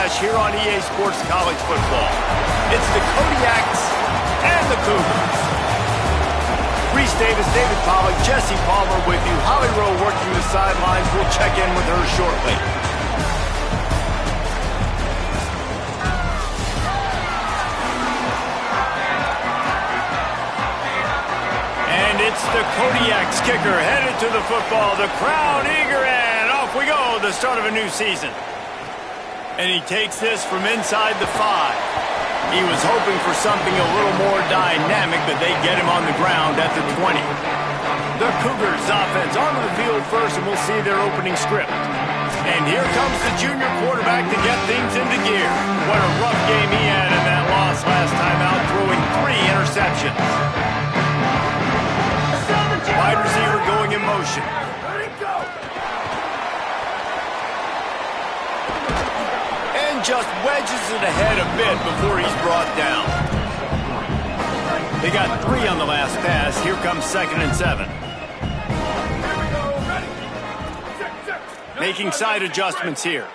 flesh here on EA Sports College Football. It's the Kodiaks and the Cougars. Reese Davis, David Pollack, Jesse Palmer with you. Holly Rowe working the sidelines. We'll check in with her shortly. And it's the Kodiaks kicker headed to the football. The crowd eager, and off we go. The start of a new season. And he takes this from inside the 5. He was hoping for something a little more dynamic, but they get him on the ground at the 20. The Cougars offense onto the field first, and we'll see their opening script. And here comes the junior quarterback to get things into gear. What a rough game he had in that loss last time out, throwing 3 interceptions. Wide receiver going in motion. Just wedges it ahead a bit before he's brought down. They got 3 on the last pass. Here comes 2nd and 7. Making side adjustments here.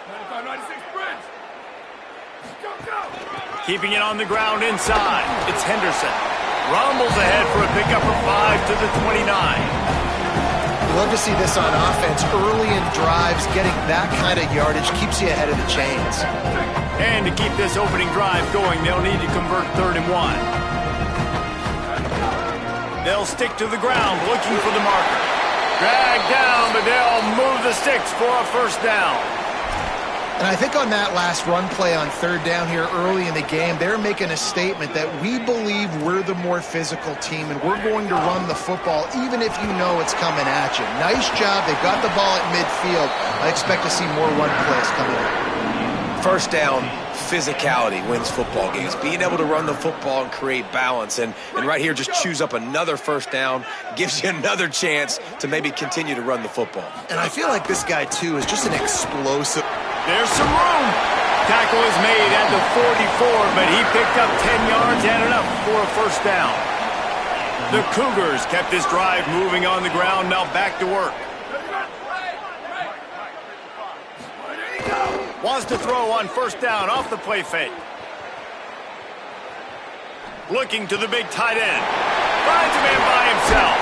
Keeping it on the ground inside. It's Henderson. Rumbles ahead for a pickup of 5 to the 29. Love to see this on offense. Early in drives, getting that kind of yardage keeps you ahead of the chains. And to keep this opening drive going, they'll need to convert 3rd and 1. They'll stick to the ground looking for the marker. Dragged down, but they'll move the sticks for a first down. And I think on that last run play on 3rd down here early in the game, they're making a statement that we believe we're the more physical team and we're going to run the football even if you know it's coming at you. Nice job. They've got the ball at midfield. I expect to see more run plays coming in. First down, physicality wins football games. Being able to run the football and create balance. And right here, just choose up another first down, gives you another chance to maybe continue to run the football. And I feel like this guy, too, is just an explosive. There's some room. Tackle is made at the 44, but he picked up 10 yards and enough for a first down. The Cougars kept this drive moving on the ground, now back to work. Wants to throw on first down off the play fake. Looking to the big tight end. Finds a man by himself.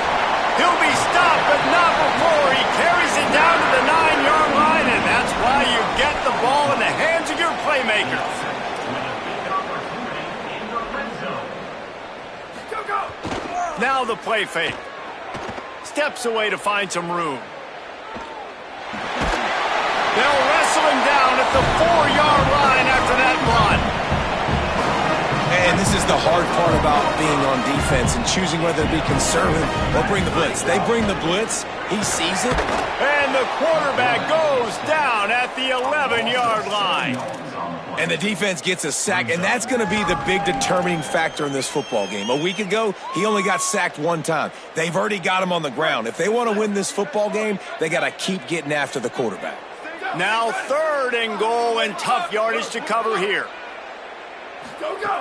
He'll be stopped, but not before he carries it down to the 9-yard line, and that's why you get the ball in the hands of your playmakers. Now the play fake. Steps away to find some room. They'll wrestle him down at the 4-yard line after that run. And this is the hard part about being on defense and choosing whether to be conservative or bring the blitz. They bring the blitz. He sees it. And the quarterback goes down at the 11-yard line. And the defense gets a sack, and that's going to be the big determining factor in this football game. A week ago, he only got sacked 1 time. They've already got him on the ground. If they want to win this football game, they got to keep getting after the quarterback. Now 3rd and goal and tough yardage to cover here.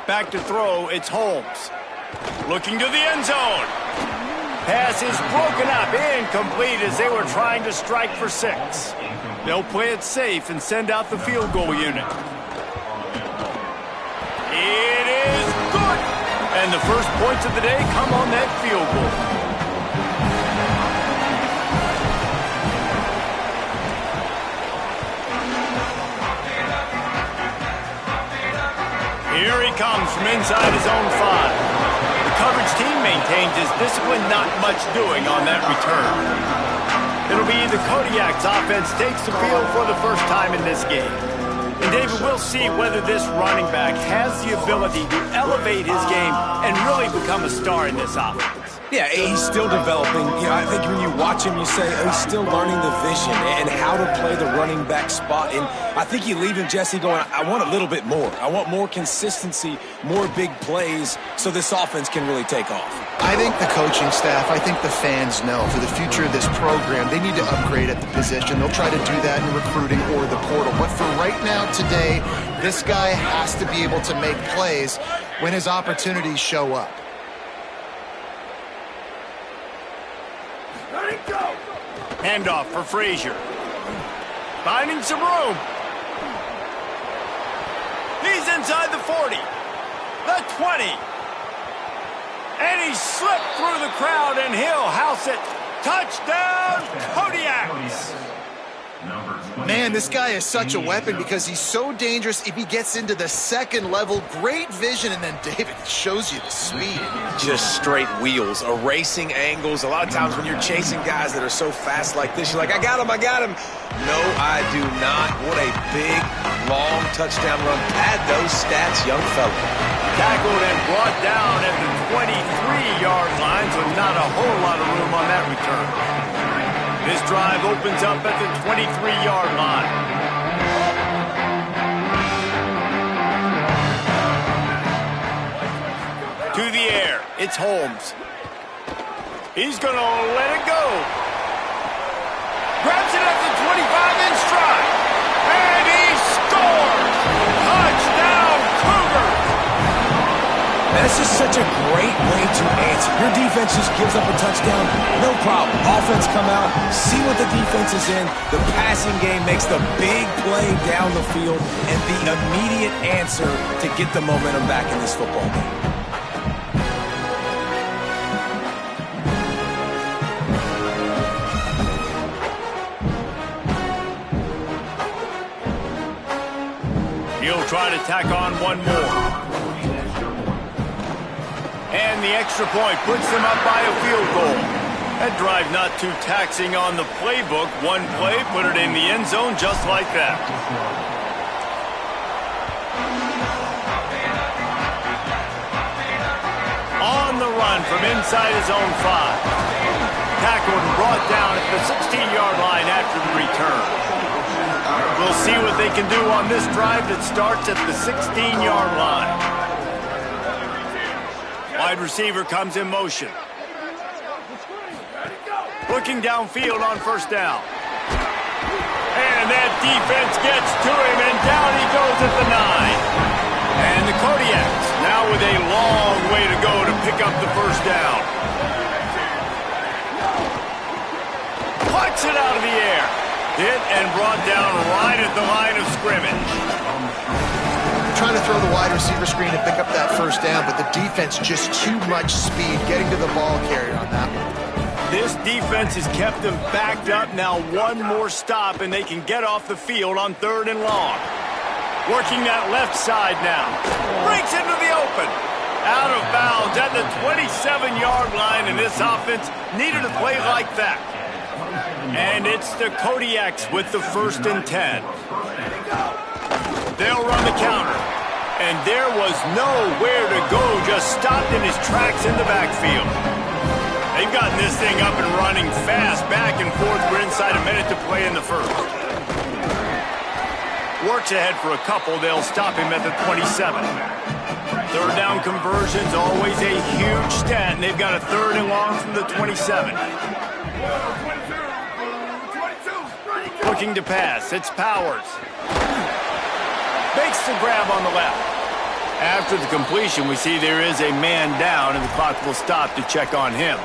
Back to throw, it's Holmes. Looking to the end zone. Pass is broken up, incomplete as they were trying to strike for 6. They'll play it safe and send out the field goal unit. It is good. And the first points of the day come on that field goal. Here he comes from inside his own 5. The coverage team maintains his discipline, not much doing on that return. It'll be the Kodiaks offense takes the field for the first time in this game. And David, we'll see whether this running back has the ability to elevate his game and really become a star in this offense. Yeah, he's still developing. You know, I think when you watch him, you say, oh, he's still learning the vision and how to play the running back spot. And I think you leave him, Jesse, going, I want a little bit more. I want more consistency, more big plays so this offense can really take off. I think the coaching staff, I think the fans know for the future of this program, they need to upgrade at the position. They'll try to do that in recruiting or the portal. But for right now, today, this guy has to be able to make plays when his opportunities show up. Handoff for Frazier. Finding some room. inside the 40, the 20. And he slipped through the crowd, and he'll house it. Touchdown, Kodiaks. Man, this guy is such a weapon because he's so dangerous if he gets into the second level. Great vision, and then David shows you the speed. Just straight wheels, erasing angles. A lot of times when you're chasing guys that are so fast like this, you're like, I got him, I got him. No, I do not. What a big, long touchdown run. Pad those stats, young fella. Tackled and brought down at the 23-yard line, so not a whole lot of room on that return. This drive opens up at the 23-yard line. To the air, it's Holmes. He's going to let it go. Grabs it at the 25 in stride. And he scores! Touchdown, Cougars! That's just such a great way to answer. Your defense just gives up a touchdown, no problem. Offense come out, see what the defense is in. The passing game makes the big play down the field and the immediate answer to get the momentum back in this football game. He'll try to tack on one more. And the extra point puts them up by a field goal. That drive not too taxing on the playbook. One play, put it in the end zone just like that. On the run from inside his own 5. Tackled and brought down at the 16-yard line after the return. We'll see what they can do on this drive that starts at the 16-yard line. Wide receiver comes in motion. Looking downfield on first down. And that defense gets to him, and down he goes at the 9. And the Kodiaks now with a long way to go to pick up the first down. Plucks it out of the air. Hit and brought down right at the line of scrimmage. Trying to throw the wide receiver screen to pick up that first down, but the defense just too much speed getting to the ball carrier on that one. This defense has kept them backed up. Now one more stop, and they can get off the field on 3rd and long. Working that left side now. Breaks into the open. Out of bounds at the 27-yard line, and this offense needed a play like that. And it's the Kodiaks with the 1st and 10. They'll run the counter. And there was nowhere to go, just stopped in his tracks in the backfield. They've gotten this thing up and running fast, back and forth. We're inside a minute to play in the first. Works ahead for a couple. They'll stop him at the 27. 3rd down conversions, always a huge stat, and they've got a 3rd and long from the 27. Looking to pass. It's Powers. Makes the grab on the left. After the completion, we see there is a man down, and the clock will stop to check on him.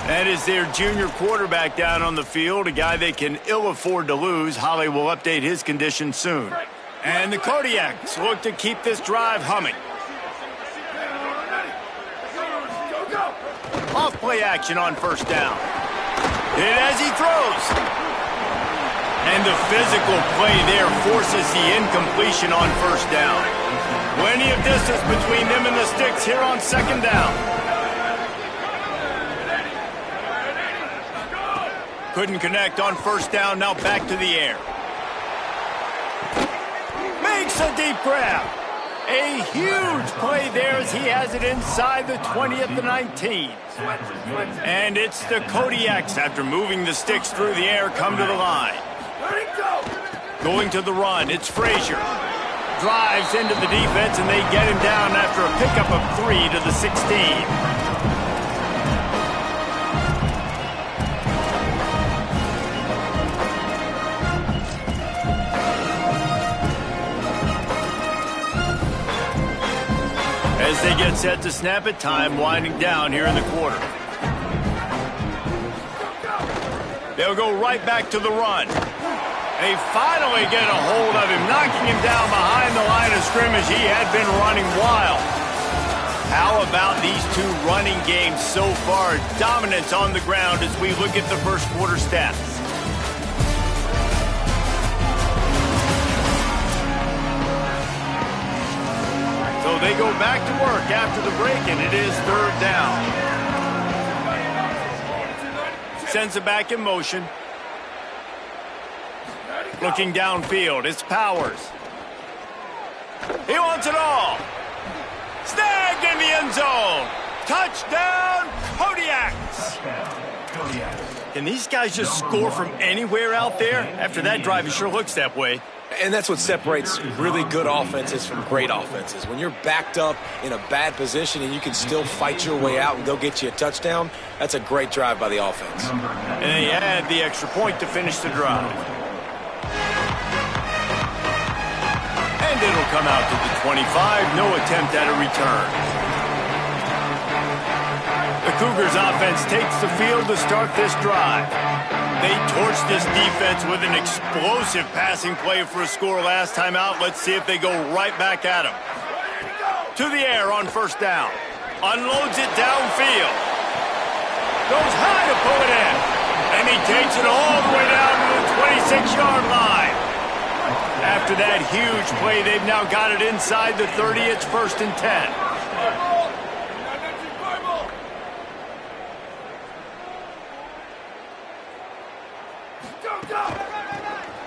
That is their junior quarterback down on the field, a guy they can ill afford to lose. Holly will update his condition soon. And the Kodiaks look to keep this drive humming. Off-play action on first down. Hit as he throws. And the physical play there forces the incompletion on first down. Plenty of distance between them and the sticks here on 2nd down. Couldn't connect on first down, now back to the air. Makes a deep grab. A huge play there as he has it inside the 20 at the 19. And it's the Kodiaks, after moving the sticks through the air, come to the line. Going to the run, it's Frazier. Drives into the defense, and they get him down after a pickup of 3 to the 16. As they get set to snap it, time winding down here in the quarter. They'll go right back to the run. They finally get a hold of him, knocking him down behind the line of scrimmage, he had been running wild. How about these two running games so far? Dominance on the ground as we look at the first quarter stats. So they go back to work after the break, and it is third down. Sends it back in motion. Looking downfield, it's Powers. He wants it all. Snagged in the end zone. Touchdown, Kodiaks. Can these guys just score from anywhere out there? After that drive, it sure looks that way. And that's what separates really good offenses from great offenses. When you're backed up in a bad position and you can still fight your way out and go get you a touchdown, that's a great drive by the offense. And they add the extra point to finish the drive. And it'll come out to the 25. No attempt at a return. The Cougars offense takes the field to start this drive. They torched this defense with an explosive passing play for a score last time out. Let's see if they go right back at him. To the air on first down. Unloads it downfield. Goes high to pull it in. And he takes it all the way down to the 26-yard line. After that huge play, they've now got it inside the 30. It's 1st and 10.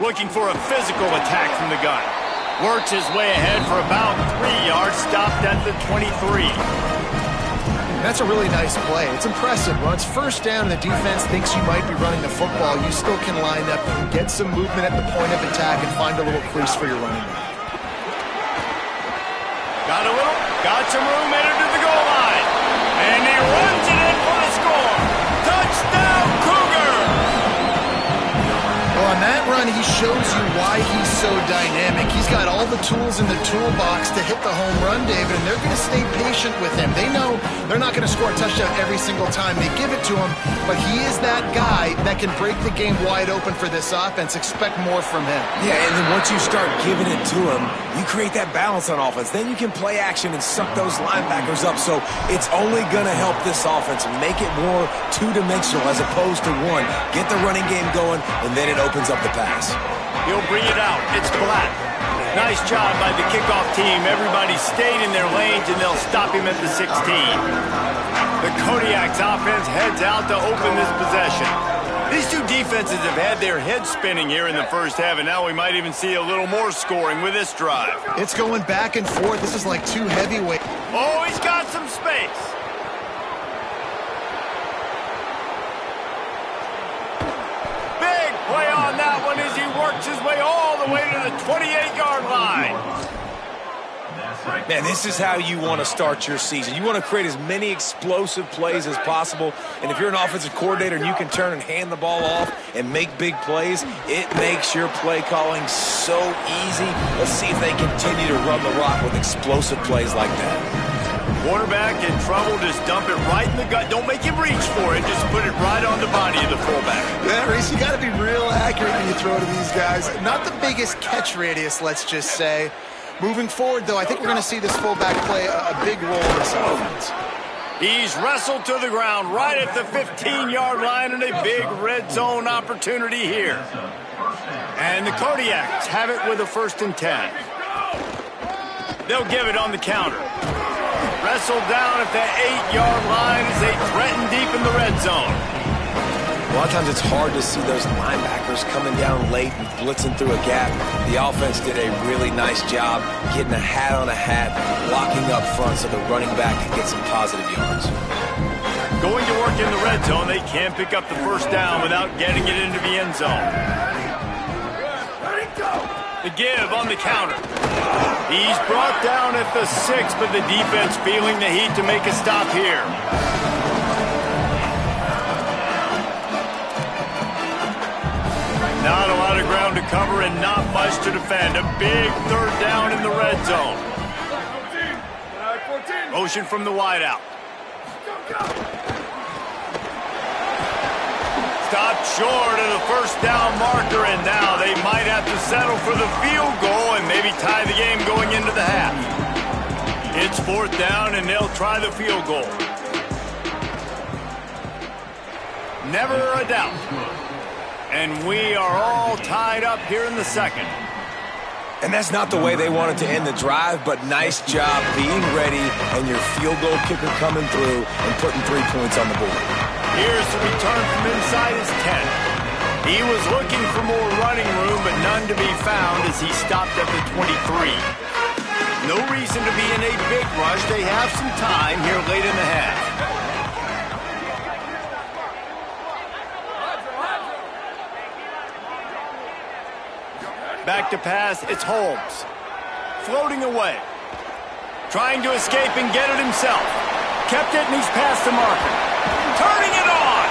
Looking for a physical attack from the gun. Works his way ahead for about 3 yards, stopped at the 23. That's a really nice play. It's impressive. When it's first down and the defense thinks you might be running the football, you still can line up and get some movement at the point of attack and find a little crease for your running back. Got some room, headed to the goal line. And he runs it in for the score. Touchdown, Cougar! Well, on that run, he shows you why he's so dynamic. He's got all the tools in the toolbox to hit the home run, David, and they're going to stay patient with him. They know they're not going to score a touchdown every single time they give it to him, but he is that guy that can break the game wide open for this offense. Expect more from him. Yeah, and then once you start giving it to him, you create that balance on offense. Then you can play action and suck those linebackers up. So it's only going to help this offense make it more two-dimensional as opposed to one. Get the running game going, and then it opens up the pass. He'll bring it out. It's flat. Nice job by the kickoff team. Everybody stayed in their lanes, and they'll stop him at the 16. The Kodiaks offense heads out to open this possession. These two defenses have had their heads spinning here in the first half, and now we might even see a little more scoring with this drive. It's going back and forth. This is like two heavyweights. Oh, he's got some space. Big play on that one as he works his way all the way to the 28-yard line. Man, this is how you want to start your season. You want to create as many explosive plays as possible, and if you're an offensive coordinator and you can turn and hand the ball off and make big plays, it makes your play calling so easy. Let's see if they continue to run the rock with explosive plays like that. Quarterback in trouble, just dump it right in the gut. Don't make him reach for it. Just put it right on the body of the fullback. Yeah, Reese, you got to be real accurate when you throw to these guys. Not the biggest catch radius, let's just say. Moving forward, though, I think we're going to see this fullback play a big role in this offense. He's wrestled to the ground right at the 15-yard line, and a big red zone opportunity here. And the Kodiaks have it with a 1st and 10. They'll give it on the counter. Wrestled down at the 8-yard line as they threaten deep in the red zone. A lot of times it's hard to see those linebackers coming down late and blitzing through a gap. The offense did a really nice job getting a hat on a hat, blocking up front so the running back can get some positive yards. Going to work in the red zone, they can't pick up the first down without getting it into the end zone. The give on the counter. He's brought down at the 6, but the defense feeling the heat to make a stop here. Not a lot of ground to cover and not much to defend. A big third down in the red zone. Motion from the wideout. Stopped short of the first down marker, and now they might have to settle for the field goal and maybe tie the game going into the half. It's 4th down, and they'll try the field goal. Never a doubt. And we are all tied up here in the second. And that's not the way they wanted to end the drive, but nice job being ready and your field goal kicker coming through and putting 3 points on the board. Here's the return from inside his 10. He was looking for more running room, but none to be found as he stopped at the 23. No reason to be in a big rush. They have some time here late in the half. Back to pass, it's Holmes. Floating away. Trying to escape and get it himself. Kept it and he's past the marker. Turning it on!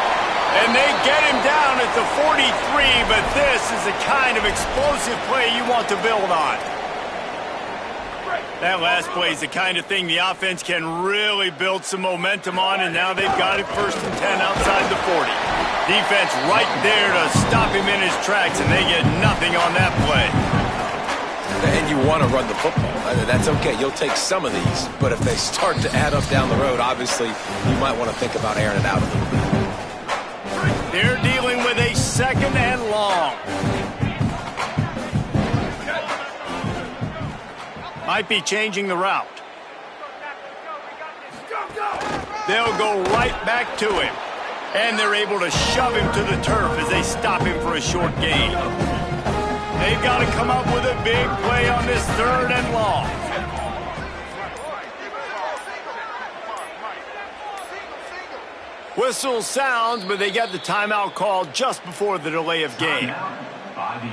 And they get him down at the 43, but this is the kind of explosive play you want to build on. That last play is the kind of thing the offense can really build some momentum on, and now they've got it 1st and 10 outside the 40. Defense right there to stop him in his tracks, and they get nothing on that play. And you want to run the football. That's okay. You'll take some of these, but if they start to add up down the road, obviously you might want to think about airing it out a little bit. They're dealing with a 2nd and long. Might be changing the route. They'll go right back to him. And they're able to shove him to the turf as they stop him for a short gain. They've got to come up with a big play on this 3rd and long. Whistle sounds, but they get the timeout called just before the delay of game.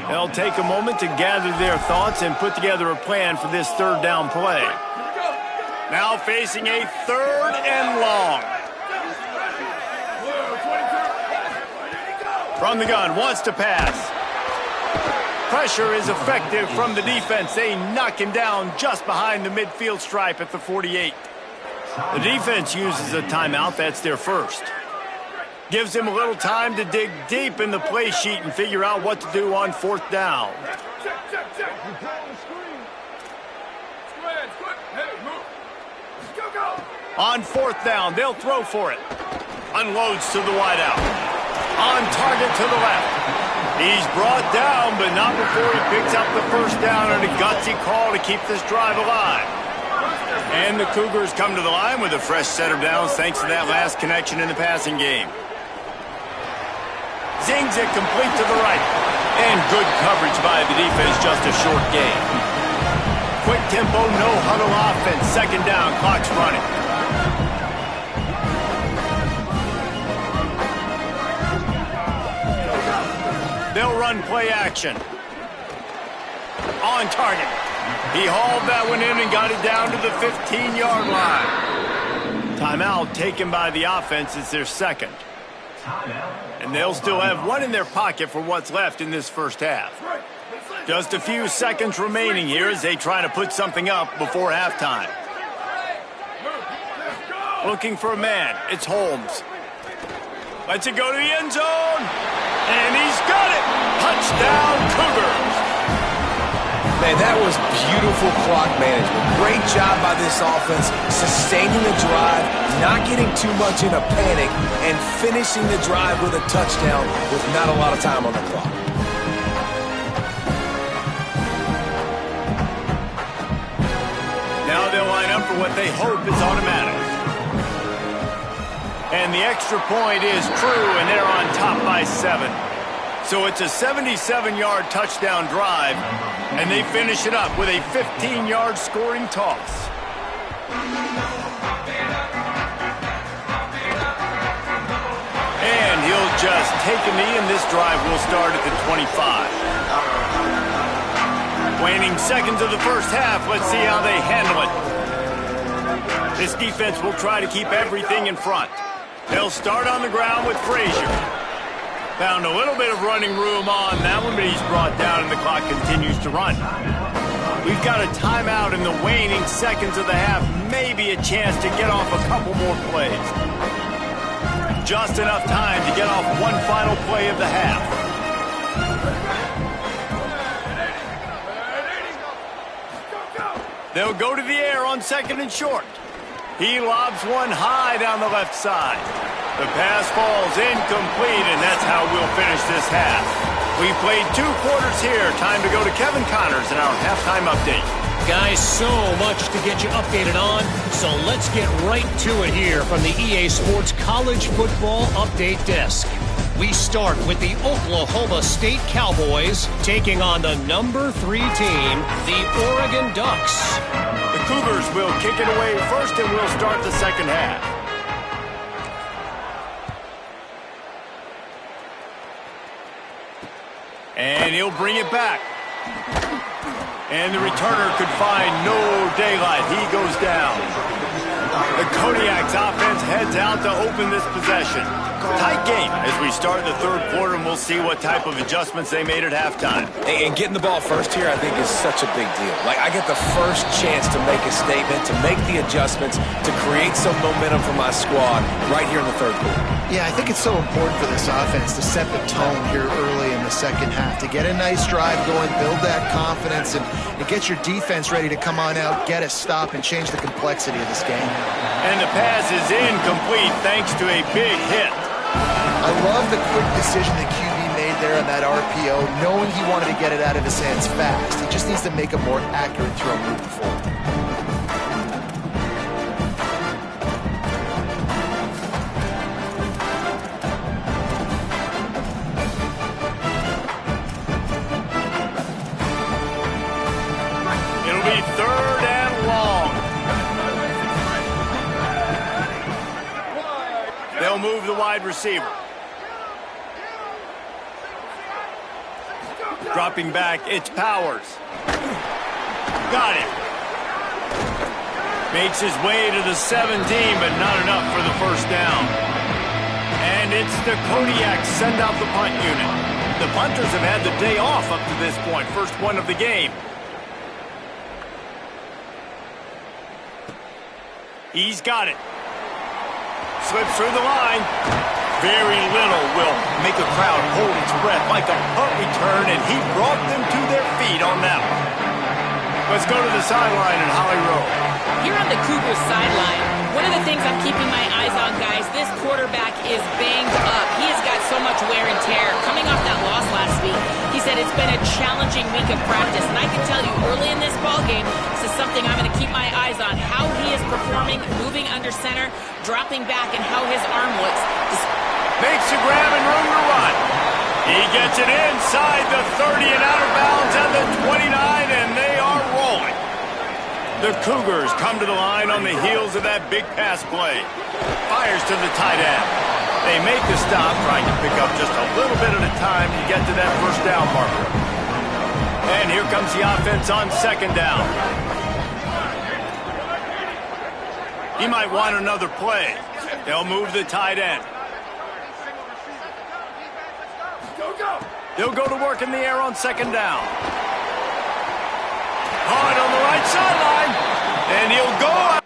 They'll take a moment to gather their thoughts and put together a plan for this 3rd down play. Now facing a 3rd and long. From the gun, wants to pass. Pressure is effective from the defense. They knock him down just behind the midfield stripe at the 48. The defense uses a timeout. That's their first. Gives him a little time to dig deep in the play sheet and figure out what to do on 4th down. On 4th down, they'll throw for it. Unloads to the wideout. On target to the left. He's brought down, but not before he picks up the 1st down and a gutsy call to keep this drive alive. And the Cougars come to the line with a fresh set of downs thanks to that last connection in the passing game. Zings it complete to the right. And good coverage by the defense, just a short gain. Quick tempo, no huddle offense. 2nd down, clock's running. They'll run play action. On target. He hauled that one in and got it down to the 15-yard line. Timeout taken by the offense. It's their 2nd. And they'll still have one in their pocket for what's left in this 1st half. Just a few seconds remaining here as they try to put something up before halftime. Looking for a man. It's Holmes. Lets it go to the end zone. And he's got it. Touchdown, Cougars. Man, that was beautiful clock management. Great job by this offense, sustaining the drive, not getting too much in a panic, and finishing the drive with a touchdown with not a lot of time on the clock. Now they'll line up for what they hope is automatic. And the extra point is true, and they're on top by 7. So it's a 77-yard touchdown drive, and they finish it up with a 15-yard scoring toss. And he'll just take a knee, and this drive will start at the 25. Waning seconds of the 1st half. Let's see how they handle it. This defense will try to keep everything in front. They'll start on the ground with Frazier. Found a little bit of running room on that one, but he's brought down and the clock continues to run. We've got a timeout in the waning seconds of the half. Maybe a chance to get off a couple more plays. Just enough time to get off one final play of the half. They'll go to the air on 2nd and short. He lobs one high down the left side. The pass falls incomplete, and that's how we'll finish this half. We played 2 quarters here. Time to go to Kevin Connors in our halftime update. Guys, so much to get you updated on, so let's get right to it here from the EA Sports College Football Update Desk. We start with the Oklahoma State Cowboys taking on the number 3 team, the Oregon Ducks. The Cougars will kick it away first, and we'll start the second half. And he'll bring it back. And the returner could find no daylight. He goes down. The Kodiak's offense heads out to open this possession. Tight game as we start the 3rd quarter, and we'll see what type of adjustments they made at halftime. And getting the ball first here, I think, is such a big deal. Like, I get the first chance to make a statement, to make the adjustments, to create some momentum for my squad right here in the 3rd quarter. Yeah, I think it's so important for this offense to set the tone here early in the second half, to get a nice drive going, build that confidence, and get your defense ready to come on out, get a stop, and change the complexity of this game. And the pass is incomplete thanks to a big hit. I love the quick decision the QB made there on that RPO, knowing he wanted to get it out of his hands fast. He just needs to make a more accurate throw moving forward. It'll be 3rd and long. They'll move the wide receiver. Dropping back, it's Powers. Got it. Makes his way to the 17, but not enough for the first down. And it's the Kodiaks send out the punt unit. The punters have had the day off up to this point. First one of the game. He's got it. Slips through the line. Very little will make a crowd hold its breath like a punt return, and he brought them to their feet on that one. Let's go to the sideline in Holly Rowe. Here on the Cougars sideline, one of the things I'm keeping my eyes on, guys, this quarterback is banged up. He has got so much wear and tear. Coming off that loss last week, he said it's been a challenging week of practice, and I can tell you early in this ballgame, this is something I'm going to keep my eyes on, how he is performing, moving under center, dropping back, and how his arm looks. Makes a grab and room to run. He gets it inside the 30 and out of bounds at the 29, and they are rolling. The Cougars come to the line on the heels of that big pass play. Fires to the tight end. They make the stop, trying to pick up just a little bit at a time to get to that first down marker. And here comes the offense on 2nd down. He might want another play. They'll move the tight end. They'll go to work in the air on 2nd down. Hard on the right sideline. And he'll go out.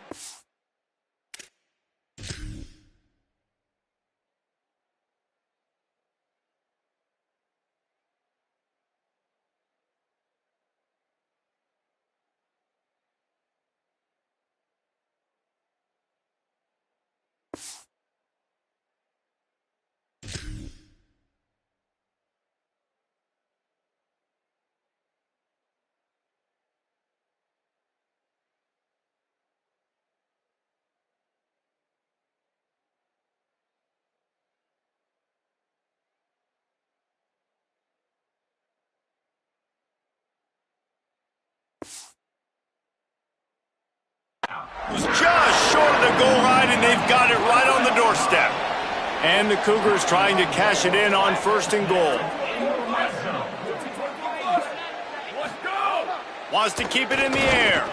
Was just short of the goal line, and they've got it right on the doorstep. And the Cougars trying to cash it in on 1st and goal. Wants to keep it in the air.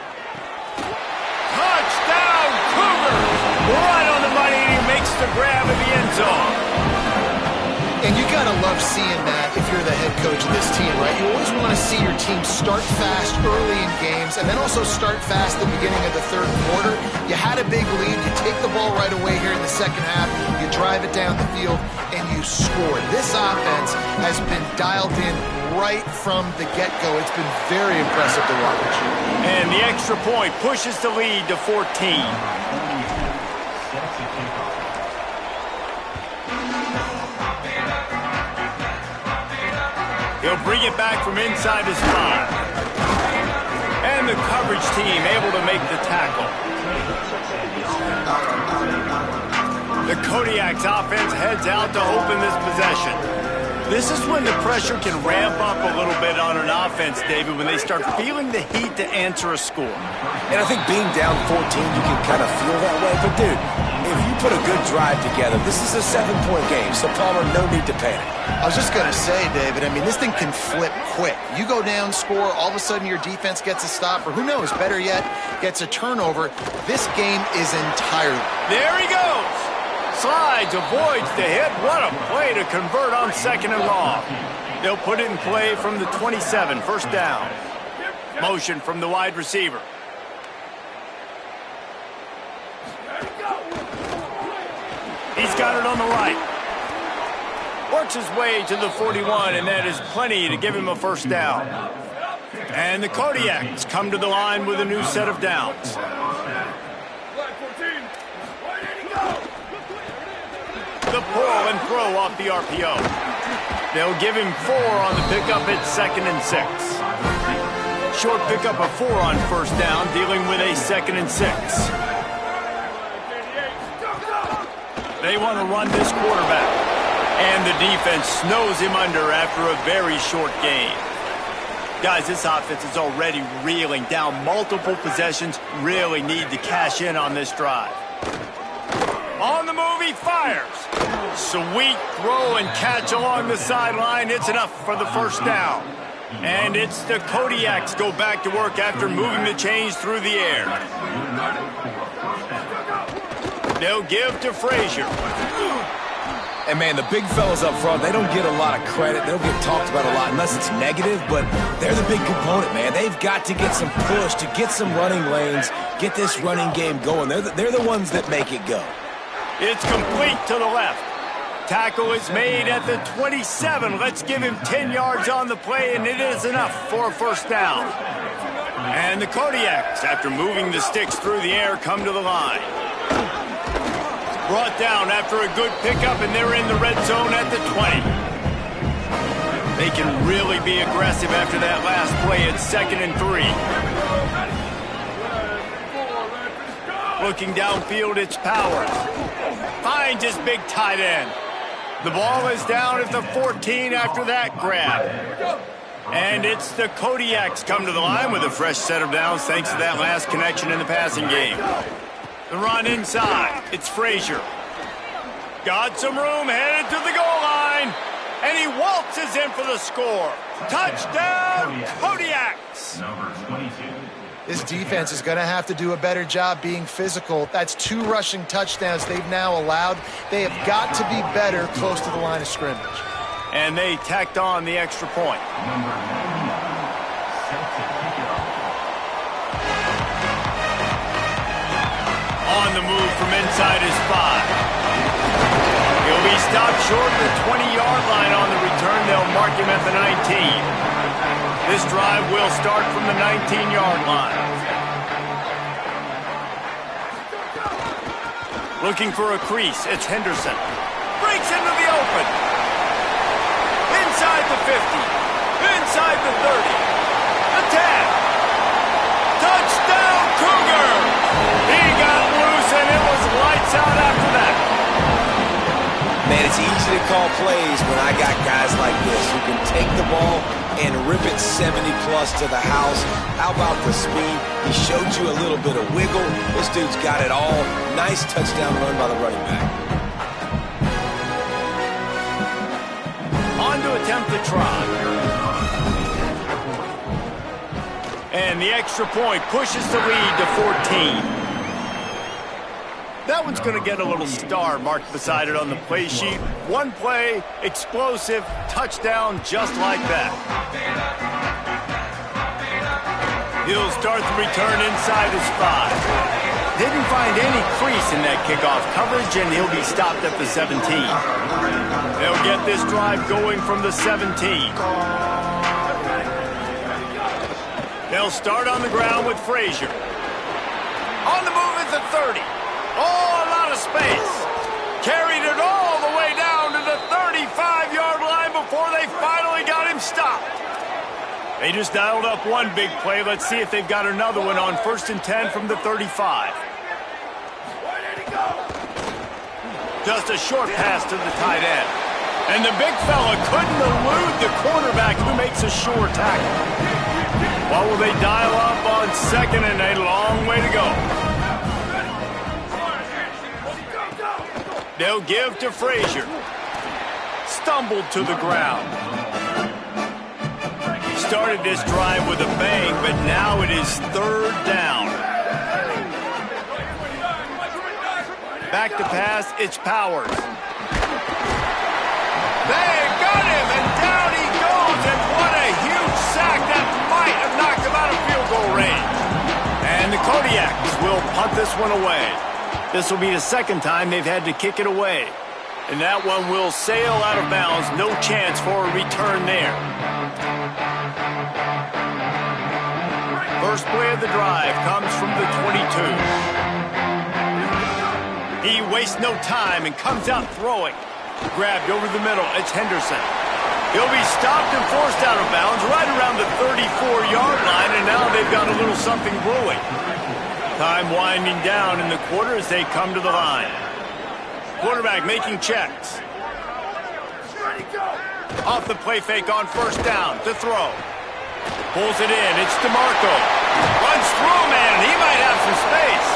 Touchdown, Cougars! Right on the money, and he makes the grab in the end zone. And you got to love seeing that if you're the head coach of this team, right? You always want to see your team start fast early in games and then also start fast at the beginning of the third quarter. You had a big lead. You take the ball right away here in the second half. You drive it down the field, and you score. This offense has been dialed in right from the get-go. It's been very impressive to watch. And the extra point pushes the lead to 14. He'll bring it back from inside his 5. And the coverage team able to make the tackle. The Kodiak's offense heads out to open this possession. This is when the pressure can ramp up a little bit on an offense, David, when they start feeling the heat to answer a score. And I think being down 14, you can kind of feel that way. But, dude, if you put a good drive together, this is a 7-point game, so, Palmer, no need to panic. I was just going to say, David, I mean, this thing can flip quick. You go down, score, all of a sudden your defense gets a stop, or who knows, better yet, gets a turnover. This game is entirely. There he goes. Slides, avoids the hit. What a play to convert on 2nd and long. They'll put it in play from the 27, first down. Motion from the wide receiver. He's got it on the right. Works his way to the 41, and that is plenty to give him a first down. And the Kodiaks come to the line with a new set of downs. The pull and throw off the RPO. They'll give him 4 on the pickup at 2nd and 6. Short pickup of 4 on first down, dealing with a 2nd and 6. They want to run this quarterback. And the defense snows him under after a very short game. Guys, this offense is already reeling down multiple possessions. Really need to cash in on this drive. On the move, he fires. Sweet throw and catch along the sideline. It's enough for the first down. And it's the Kodiaks go back to work after moving the chains through the air. They'll give to Frazier. And, man, the big fellas up front, they don't get a lot of credit. They don't get talked about a lot unless it's negative, but they're the big component, man. They've got to get some push, to get some running lanes, get this running game going. They're the ones that make it go. It's complete to the left. Tackle is made at the 27. Let's give him 10 yards on the play, and it is enough for a first down. And the Kodiaks, after moving the sticks through the air, come to the line. Brought down after a good pickup, and they're in the red zone at the 20. They can really be aggressive after that last play at 2nd and 3. Looking downfield, it's Powers. Finds his big tight end. The ball is down at the 14 after that grab. And it's the Kodiaks come to the line with a fresh set of downs thanks to that last connection in the passing game. The run inside. It's Frazier. Got some room, headed to the goal line. And he waltzes in for the score. Touchdown, Kodiaks. Number 22. This defense is going to have to do a better job being physical. That's 2 rushing touchdowns they've now allowed. They have got to be better close to the line of scrimmage. And they tacked on the extra point. Number 99. Set to kick it off. On the move from inside his 5. He'll be stopped short of the 20-yard line on the return. They'll mark him at the 19. This drive will start from the 19-yard line. Looking for a crease, it's Henderson. Breaks into the open. Inside the 50. Inside the 30. The 10. Touchdown, Cougar! He got loose, and it was lights out after that. Man, it's easy to call plays when I got guys like this who can take the ball and rip it 70-plus to the house. How about the speed? He showed you a little bit of wiggle. This dude's got it all. Nice touchdown run by the running back. On to attempt the try. And the extra point pushes the lead to 14. That one's going to get a little star marked beside it on the play sheet. One play, explosive, touchdown, just like that. He'll start the return inside his 5. Didn't find any crease in that kickoff coverage, and he'll be stopped at the 17. They'll get this drive going from the 17. They'll start on the ground with Frazier. On the move at the 30. Oh, a lot of space. Carried it all the way down to the 35-yard line before they finally got him stopped. They just dialed up one big play. Let's see if they've got another one on 1st and 10 from the 35. Just a short pass to the tight end. And the big fella couldn't elude the quarterback who makes a sure tackle. What will they dial up on 2nd and a long way to go? They'll give to Frazier. Stumbled to the ground. Started this drive with a bang, but now it is 3rd down. Back to pass, it's Powers. They got him, and down he goes, and what a huge sack that might have knocked him out of field goal range. And the Kodiaks will punt this one away. This will be the 2nd time they've had to kick it away. And that one will sail out of bounds, no chance for a return there. First play of the drive comes from the 22. He wastes no time and comes out throwing. Grabbed over the middle. It's Henderson. He'll be stopped and forced out of bounds right around the 34-yard line, and now they've got a little something brewing. Time winding down in the quarter as they come to the line. Quarterback making checks. Off the play fake on 1st down to throw. Pulls it in. It's DeMarco. Runs through, man. He might have some space.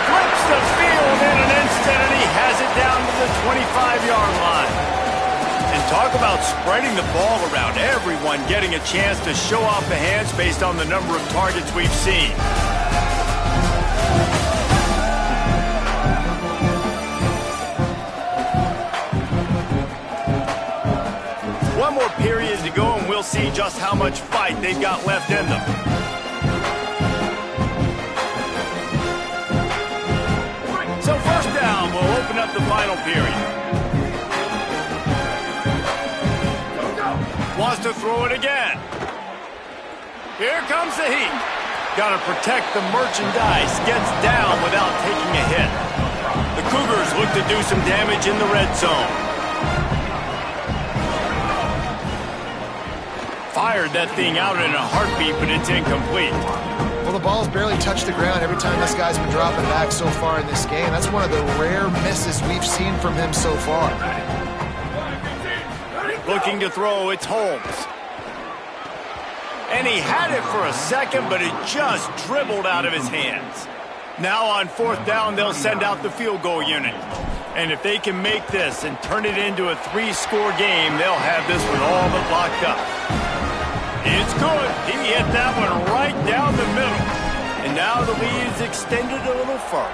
Flips the field in an instant, and he has it down to the 25-yard line. And talk about spreading the ball around. Everyone getting a chance to show off the hands based on the number of targets we've seen. One more period to go, and we'll see just how much fight they've got left in them. So 1st down will open up the final period. Wants to throw it again. Here comes the heat. Got to protect the merchandise. Gets down without taking a hit. The Cougars look to do some damage in the red zone. Fired that thing out in a heartbeat, but it's incomplete. Well, the ball's barely touched the ground every time this guy's been dropping back so far in this game. That's one of the rare misses we've seen from him so far. Looking to throw, it's Holmes. And he had it for a second, but it just dribbled out of his hands. Now on 4th down, they'll send out the field goal unit. And if they can make this and turn it into a 3-score game, they'll have this one all but locked up. It's good. He hit that one right down the middle. And now the lead is extended a little further.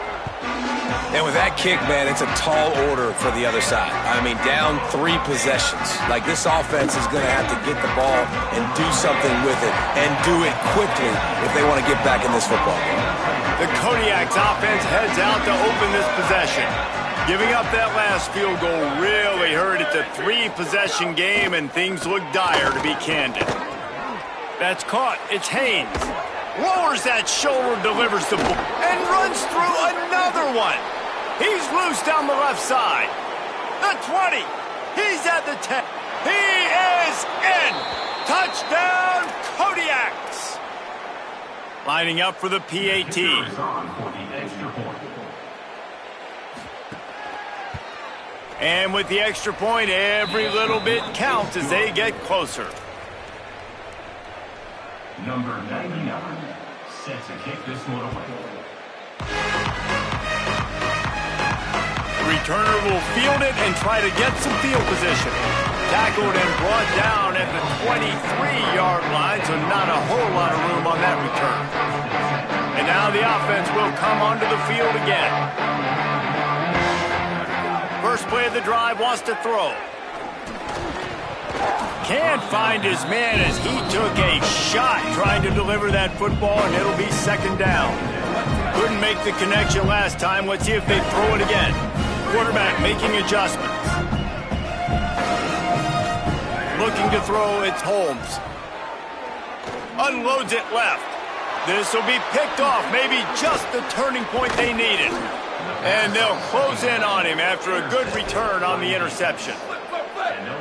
And with that kick, man, it's a tall order for the other side. I mean, down 3 possessions. Like, this offense is going to have to get the ball and do something with it, and do it quickly if they want to get back in this football game. The Kodiaks offense heads out to open this possession. Giving up that last field goal really hurt. It's a 3-possession game, and things look dire, to be candid. That's caught. It's Haynes. Lowers that shoulder, delivers the ball, and runs through another one. He's loose down the left side. The 20. He's at the 10. He is in. Touchdown, Kodiaks. Lining up for the PAT. And with the extra point, every little bit counts as they get closer. Number 99, set to kick this one away. The returner will field it and try to get some field position. Tackled and brought down at the 23-yard line, so not a whole lot of room on that return. And now the offense will come onto the field again. First play of the drive, wants to throw. Can't find his man as he took a shot trying to deliver that football, and it'll be second down. Couldn't make the connection last time. Let's see if they throw it again. Quarterback making adjustments. Looking to throw, it's Holmes. Unloads it left. This will be picked off, maybe just the turning point they needed. And they'll close in on him after a good return on the interception.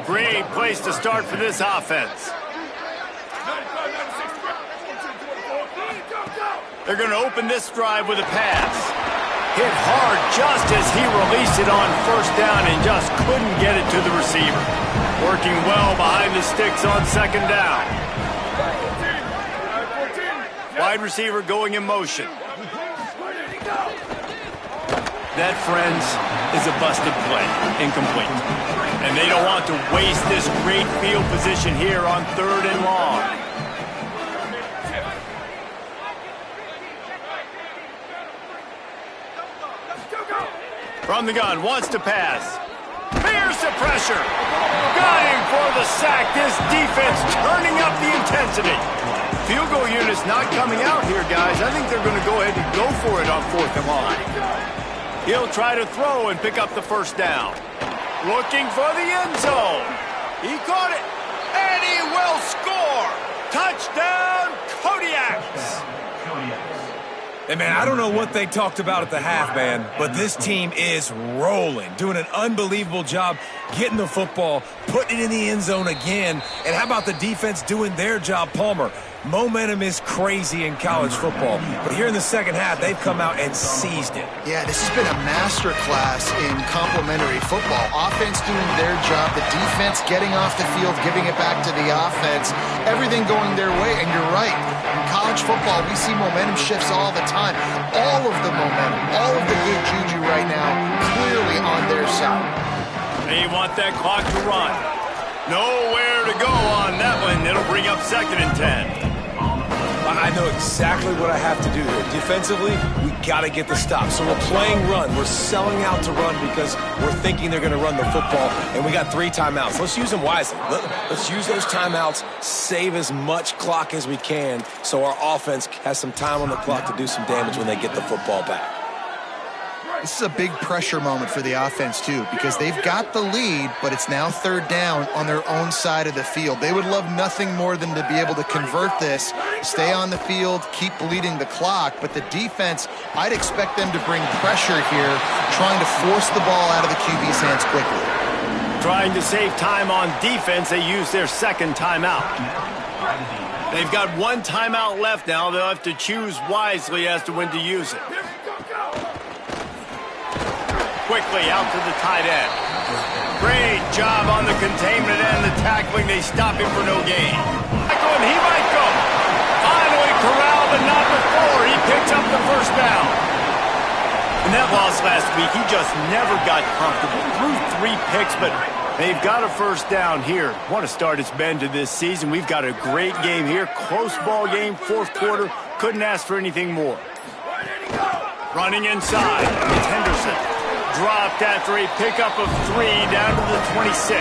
Great place to start for this offense. They're going to open this drive with a pass. Hit hard just as he released it on first down and just couldn't get it to the receiver. Working well behind the sticks on second down. Wide receiver going in motion. That, friends, is a busted play. Incomplete. And they don't want to waste this great field position here on 3rd and long. From the gun, wants to pass. Fears the pressure. Got him for the sack. This defense turning up the intensity. Field goal unit's not coming out here, guys. I think they're going to go ahead and go for it on 4th and long. He'll try to throw and pick up the first down. Looking for the end zone. He caught it, and he will score. Touchdown, Kodiaks. Hey, man, I don't know what they talked about at the half, man, but this team is rolling, doing an unbelievable job getting the football, putting it in the end zone again. And how about the defense doing their job, Palmer? Momentum is crazy in college football, but here in the second half, they've come out and seized it. Yeah, this has been a master class in complementary football. Offense doing their job, the defense getting off the field, giving it back to the offense, everything going their way, and you're right. In college football, we see momentum shifts all the time. All of the momentum, all of the good juju right now, clearly on their side. They want that clock to run. Nowhere to go on that one. It'll bring up 2nd and 10. I know exactly what I have to do here. Defensively, we got to get the stop. So we're playing run. We're selling out to run because we're thinking they're going to run the football, and we got 3 timeouts. Let's use them wisely. Let's use those timeouts, save as much clock as we can so our offense has some time on the clock to do some damage when they get the football back. This is a big pressure moment for the offense, too, because they've got the lead, but it's now 3rd down on their own side of the field. They would love nothing more than to be able to convert this, stay on the field, keep bleeding the clock, but the defense, I'd expect them to bring pressure here, trying to force the ball out of the QB's hands quickly. Trying to save time on defense, they use their 2nd timeout. They've got 1 timeout left now. They'll have to choose wisely as to when to use it. Quickly out to the tight end. Great job on the containment and the tackling. They stop him for no gain. Tackle him, he might go. Finally corralled, but not before. He picks up the first down. In that loss last week, he just never got comfortable. Threw 3 picks, but they've got a first down here. Want to start its bend to this season. We've got a great game here. Close ball game, 4th quarter. Couldn't ask for anything more. Running inside, it's Henderson. Dropped after a pickup of 3 down to the 26.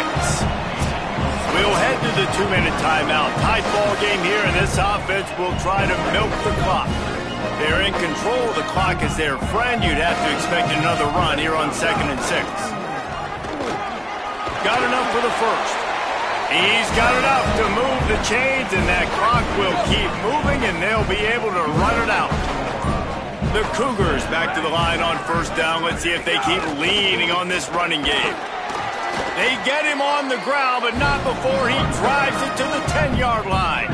We'll head to the 2-minute timeout. Tight ball game here, and this offense will try to milk the clock. They're in control of the clock as their friend. You'd have to expect another run here on 2nd and 6. Got enough for the first. He's got enough to move the chains, and that clock will keep moving, and they'll be able to run it out. The Cougars back to the line on first down. Let's see if they keep leaning on this running game. They get him on the ground, but not before he drives it to the 10-yard line.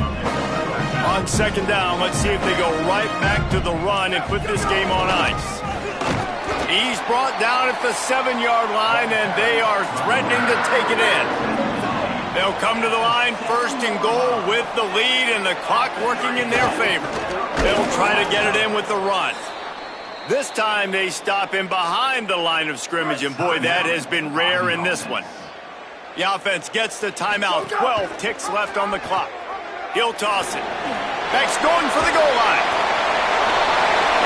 On 2nd down, let's see if they go right back to the run and put this game on ice. He's brought down at the 7-yard line, and they are threatening to take it in. They'll come to the line 1st and goal with the lead and the clock working in their favor. They'll try to get it in with the run. This time they stop him behind the line of scrimmage, and boy, that has been rare in this one. The offense gets the timeout. 12 ticks left on the clock. He'll toss it. Beck's going for the goal line.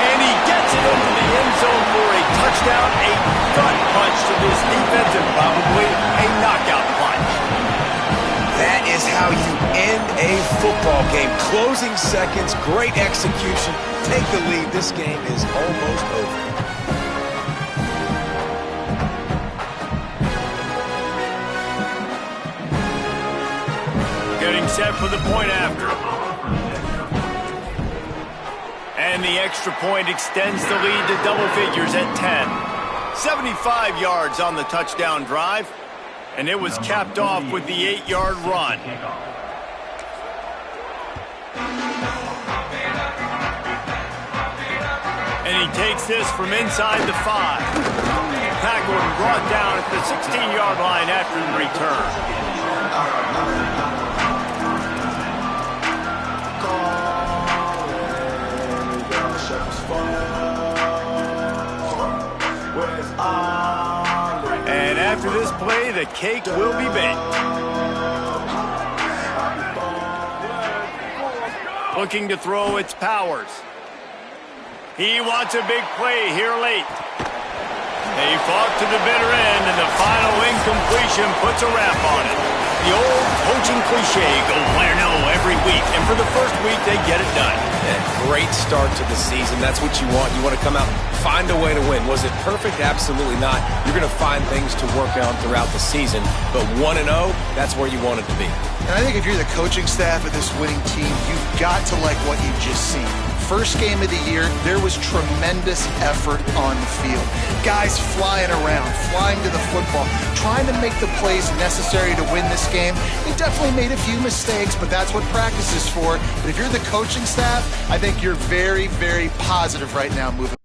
And he gets it into the end zone for a touchdown. touchdown, a gut punch to this defense, and probably a knockout punch. That is how you end a football game. Closing seconds, great execution. Take the lead. This game is almost over. Getting set for the point after. And the extra point extends the lead to double figures at 10. 75 yards on the touchdown drive. And it was capped off with the 8-yard run. And he takes this from inside the 5. Tackled and brought down at the 16-yard line after the return. And after this play, the cake will be baked. Looking to throw its powers. He wants a big play here late. They fought to the bitter end, and the final incompletion puts a wrap on it. The old coaching cliche, go win or no every week, and for the first week, they get it done. Great start to the season. That's what you want. You want to come out, find a way to win. Was it perfect? Absolutely not. You're going to find things to work on throughout the season, but 1-0, that's where you want it to be. And I think if you're the coaching staff of this winning team, you've got to like what you've just seen. First game of the year, there was tremendous effort on the field. Guys flying around, flying to the football, trying to make the plays necessary to win this game. They definitely made a few mistakes, but that's what practice is for. But if you're the coaching staff, I think you're very, very positive right now moving.